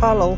Hello，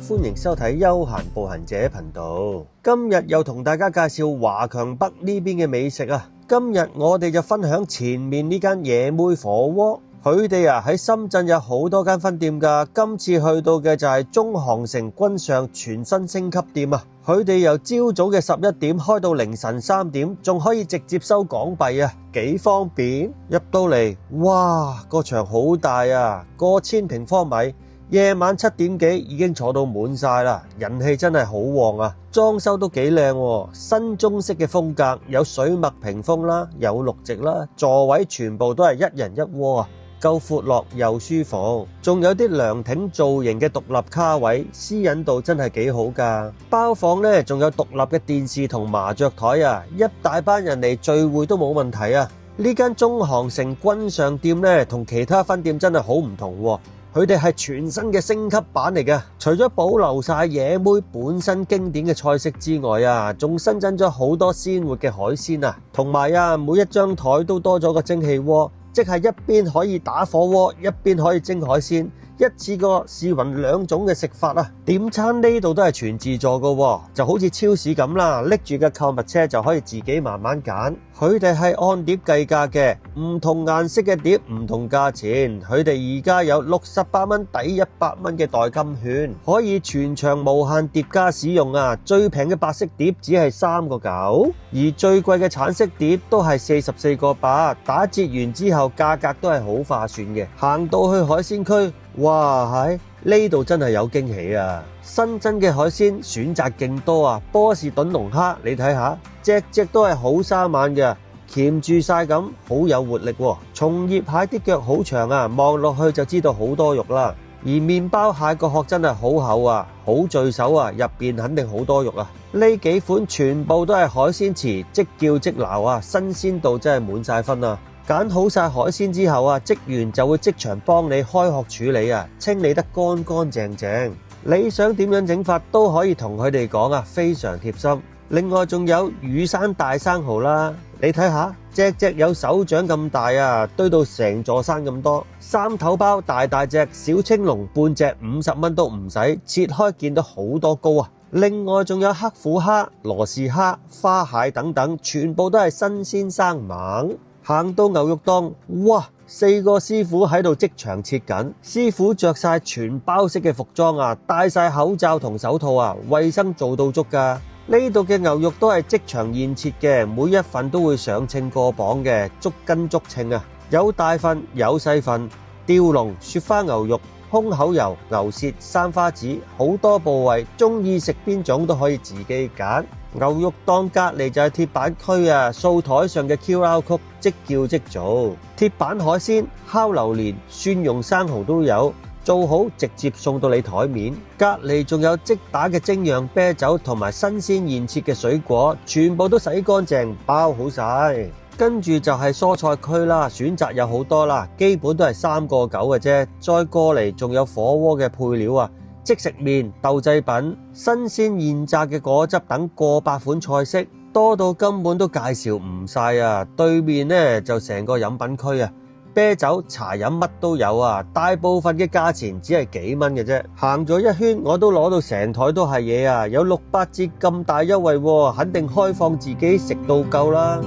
歡迎收睇休閒步行者頻道。今日又同大家介紹華強北呢邊嘅美食啊。今日我哋就分享前面呢間野妹火鍋。佢哋喺深圳有好多間分店㗎。今次去到嘅就係中航城君上全新升級店啊。佢哋由朝早嘅11點開到凌晨3點，仲可以直接收港幣啊，幾方便。入到嚟，哇，個場好大啊，過千平方米。夜晚7點幾已經坐到滿晒啦，人氣真係好旺啊！裝修都幾靚喎，新中式嘅風格，有水墨屏風啦，有綠植啦，座位全部都係一人一窩啊，夠闊落又舒服，仲有啲涼亭造型嘅獨立卡位，私隱度真係幾好㗎。包房呢仲有獨立嘅電視同麻雀台啊，一大班人嚟聚會都冇問題啊！呢間中航城君上店呢，同其他分店真係好唔同喎。佢哋係全新嘅升級版嚟嘅，除咗保留晒野妹本身經典嘅菜式之外啊，仲新增咗好多鮮活嘅海鮮啊，同埋每一張台都多咗個蒸汽鍋，即係一邊可以打火鍋，一邊可以蒸海鮮，一次過試勻兩種嘅食法啊！點餐呢度都係全自助㗎，就好似超市咁啦，拎住嘅購物車就可以自己慢慢揀。佢哋係按碟計價嘅，唔同顏色嘅碟唔同價錢。佢哋而家有68蚊抵100蚊嘅代金券，可以全場無限疊加使用啊！最平嘅白色碟只係3個9，而最貴嘅橙色碟都係44個8，打折完之後價格都係好划算嘅。行到去海鮮區，哇，喺呢度真係有驚喜啊！新增嘅海鮮選擇勁多啊，波士頓龍蝦你睇下，隻隻都係好生猛嘅，鉗住晒咁，好有活力喎。松葉蟹啲腳好長啊，望落去就知道好多肉啦。而麵包蟹個殼真係好厚啊，好聚手啊，入邊肯定好多肉啊。呢幾款全部都係海鮮池，即叫即撈啊，新鮮度真係滿晒分啊！揀好晒海鮮之後啊，職員就會即場幫你開殼處理啊，清理得乾乾淨淨。你想點樣整法都可以同佢哋講啊，非常貼心。另外仲有雨山大生蠔啦，你睇下，隻隻有手掌咁大啊，堆到成座山咁多。三頭鮑大大隻，小青龍半隻50蚊都唔使，切開見到好多膏啊。另外仲有黑虎蝦、羅氏蝦、花蟹等等，全部都係新鮮生猛。行到牛肉檔，哇！4個師傅喺度即場切緊，師傅着晒全包式嘅服裝啊，戴晒口罩同手套啊，衛生做到足㗎。呢度嘅牛肉都係即場現切嘅，每一份都會上稱過磅嘅，足斤足稱啊，有大份有細份，吊龍、雪花牛肉、胸口油、牛舌、三花趾，好多部位，中意食邊種都可以自己揀。牛肉檔隔離就係鐵板區啊，掃台上嘅 QR code 即叫即做。鐵板海鮮、烤榴蓮、蒜蓉生蠔都有，做好直接送到你台面。隔離仲有即打嘅精釀啤酒同埋新鮮現切嘅水果，全部都洗乾淨包好晒。跟住就係蔬菜區啦，選擇有好多啦，基本都係3個9嘅啫。再過嚟仲有火鍋嘅配料啊，即食麵、豆製品、新鮮現榨嘅果汁等過百款菜式，多到根本都介紹唔晒啊！對面呢就成個飲品區啊，啤酒、茶飲乜都有啊，大部分嘅價錢只係幾蚊嘅啫。行咗一圈，我都攞到成台都係嘢啊，有6-8折咁大優惠喎，肯定開放自己食到夠啦。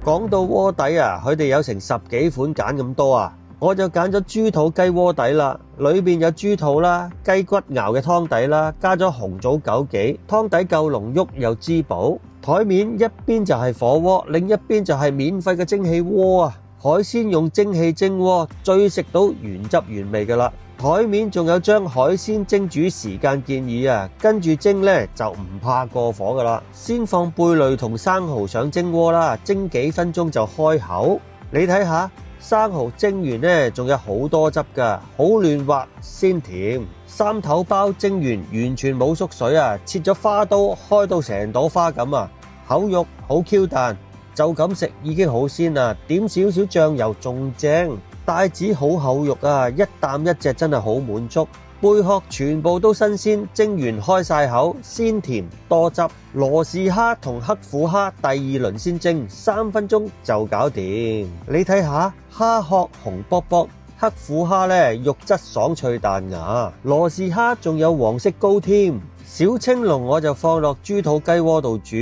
講到鍋底啊，佢哋有成10幾款揀咁多啊，我就揀咗豬肚雞鍋底啦，裏面有豬肚啦、雞骨熬嘅湯底啦，加咗紅棗枸杞，湯底夠濃郁又滋補。台面一邊就係火鍋，另一邊就係免費嘅蒸汽鍋啊！海鮮用蒸汽蒸鍋，最食到原汁原味㗎啦。台面仲有將海鮮蒸煮時間建議啊，跟住蒸呢就唔怕過火噶啦。先放貝類同生蠔上蒸鍋啦，蒸幾分鐘就開口。你睇下，生蠔蒸完呢仲有好多汁噶，好嫩滑鮮甜。三頭鮑蒸完全冇縮水啊，切咗花刀開到成朵花咁啊，口肉好 Q 彈，就咁食已經好鮮啦，點少少醬油仲正。帶子好厚肉啊，一啖一隻真係好滿足。貝殼全部都新鮮，蒸完開晒口，鮮甜多汁。羅氏蝦同黑虎蝦第二輪先蒸，3分鐘就搞掂。你睇下，蝦殼紅卜卜，黑虎蝦呢肉質爽脆彈牙，羅氏蝦仲有黃色膏添。小青龍我就放落豬肚雞鍋度煮，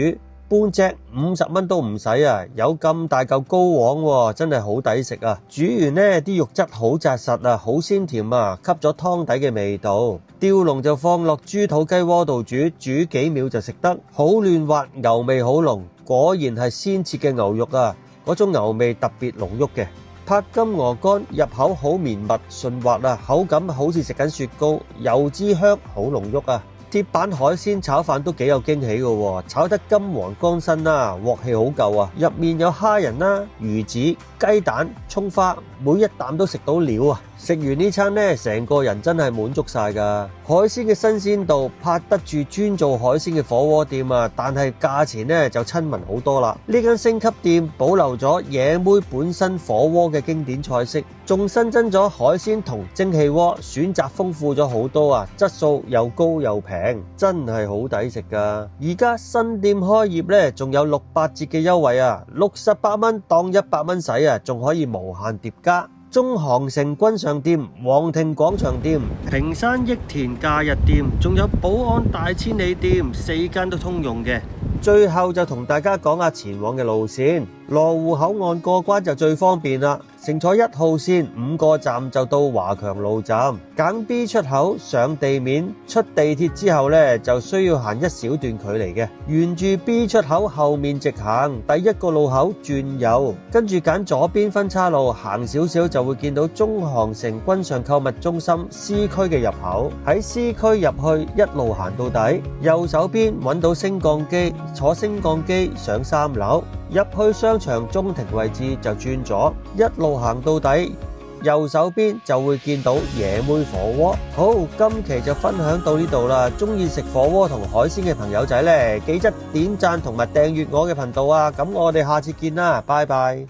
半隻50蚊都唔使啊，有咁大嚿膏黃喎，真係好抵食啊！煮完呢啲肉質好紮實啊，好鮮甜啊，吸咗湯底嘅味道。吊龍就放落豬肚雞鍋度煮，煮幾秒就食得，好嫩滑，牛味好濃，果然係鮮切嘅牛肉啊，嗰種牛味特別濃郁嘅。柏金鵝肝入口好綿密順滑啊，口感好似食緊雪糕，油脂香好濃郁啊。鐵板海鮮炒飯都幾有驚喜嘅喎，炒得金黃乾身啦，鑊氣好夠啊！入面有蝦仁啦、魚子、雞蛋、蔥花，每一啖都食到料啊！食完呢餐呢，成個人真係滿足晒㗎。海鮮嘅新鮮度拍得住專做海鮮嘅火鍋店啊，但係價錢呢就親民好多啦。呢間星級店保留咗野妹本身火鍋嘅經典菜式，仲新增咗海鮮同蒸汽鍋，選擇豐富咗好多啊，質素又高又平，真係好抵食㗎。而家新店開業呢，仲有68折嘅優惠啊，68蚊當100蚊使啊，仲可以無限疊加。中航城君上店、皇庭廣場店、屏山益田假日店，仲有寶安大千里店，4間都通用嘅。最後就同大家講下前往嘅路線，羅湖口岸過關就最方便啦。乘坐1號線5個站就到華強路站，揀 B 出口上地面，出地鐵之後呢，就需要行一小段距離嘅，沿住 B 出口後面直行，第一個路口轉右，跟住揀左邊分岔路行少少就會見到中航城君上購物中心 C 區嘅入口，喺 C 區入去一路行到底，右手邊揾到升降機，坐升降機上3樓。入去商場中庭位置就轉左，一路行到底，右手邊就會見到野妹火鍋。好，今期就分享到呢度啦。中意食火鍋同海鮮嘅朋友仔呢，記得點讚同埋訂閱我嘅頻道啊！咁我哋下次見啦，拜拜。